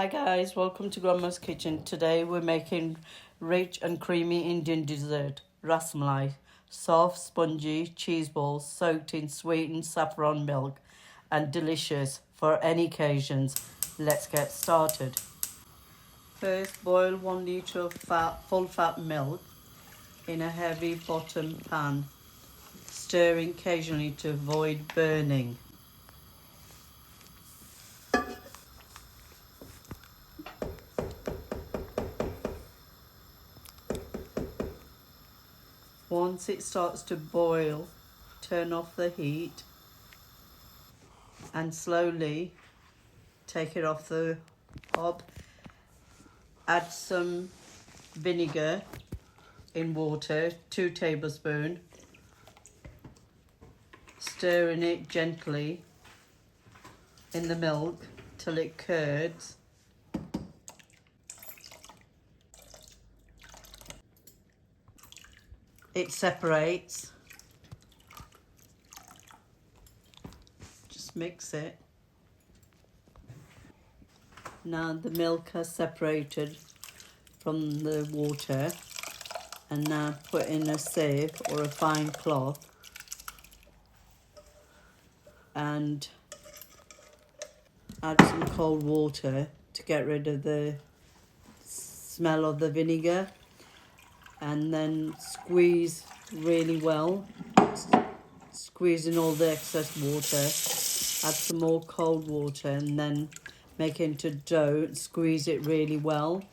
Hi guys, welcome to Grandma's Kitchen. Today we're making rich and creamy Indian dessert, Rasmalai. Soft, spongy cheese balls soaked in sweetened saffron milk and delicious for any occasions. Let's get started. First, boil 1 litre of full fat milk in a heavy bottom pan, stirring occasionally to avoid burning. Once it starts to boil, turn off the heat and slowly take it off the hob. Add some vinegar in water, 2 tablespoons, stirring it gently in the milk till it curds. It separates. Just mix it. Now the milk has separated from the water, and now put in a sieve or a fine cloth and add some cold water to get rid of the smell of the vinegar, and then squeeze really well, squeezing all the excess water. Add some more cold water and then make it into dough. Squeeze it really well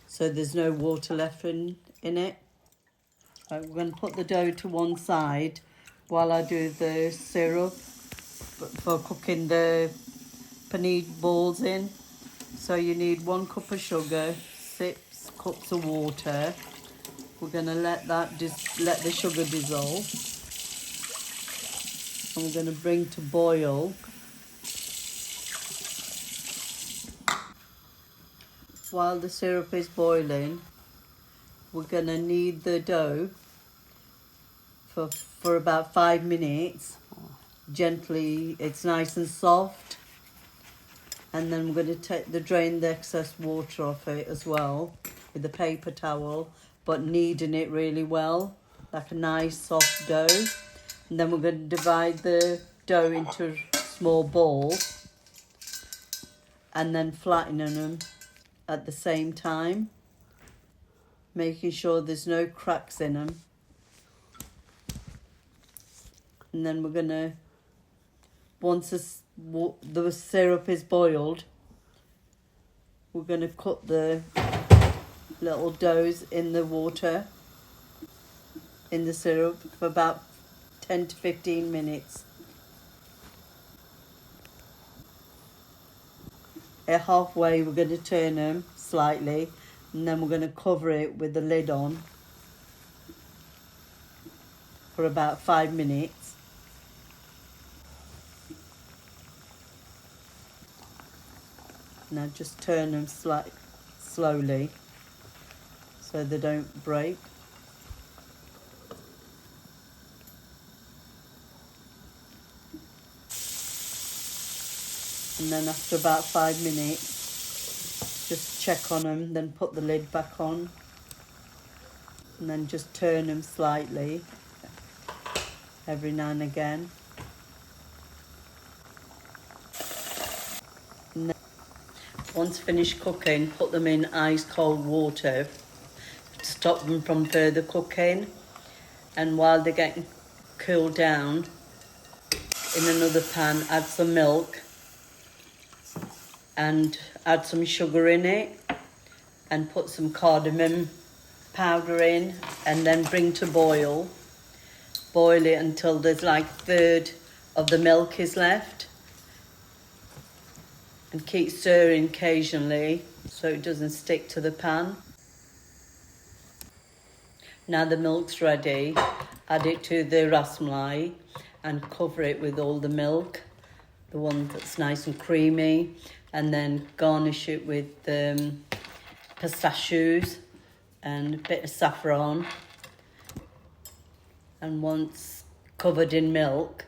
so there's no water left in it. Right, we're going to put the dough to one side while I do the syrup for cooking the paneer balls in. So you need 1 cup of sugar, 6 cups of water. We're going to let the sugar dissolve, and we're going to bring to boil. While the syrup is boiling, we're going to knead the dough for about 5 minutes. Gently, it's nice and soft. And then we're going to drain the excess water off it as well with a paper towel, but kneading it really well, like a nice soft dough. And then we're going to divide the dough into small balls and then flattening them at the same time, making sure there's no cracks in them. And then we're going to, once the syrup is boiled, we're going to cut the little doughs in the water, in the syrup, for about 10 to 15 minutes. At halfway, we're going to turn them slightly, and then we're going to cover it with the lid on for about 5 minutes. Now just turn them slowly so they don't break. And then after about 5 minutes, just check on them, then put the lid back on, and then just turn them slightly every now and again. And then once finished cooking, put them in ice cold water to stop them from further cooking. And while they're getting cooled down, in another pan, add some milk and add some sugar in it, and put some cardamom powder in, and then bring to boil. Boil it until there's like 1/3 of the milk is left, and keep stirring occasionally so it doesn't stick to the pan. Now the milk's ready, add it to the rasmalai and cover it with all the milk, the one that's nice and creamy, and then garnish it with pistachios and a bit of saffron. And once covered in milk,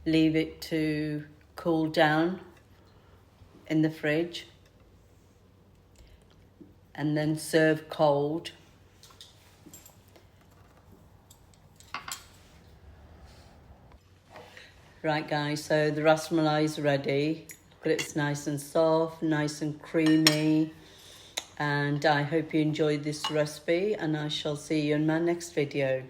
leave it to cool down in the fridge and then serve cold. Right guys, so the rasmalai is ready. But it's nice and soft, nice and creamy. And I hope you enjoyed this recipe, and I shall see you in my next video.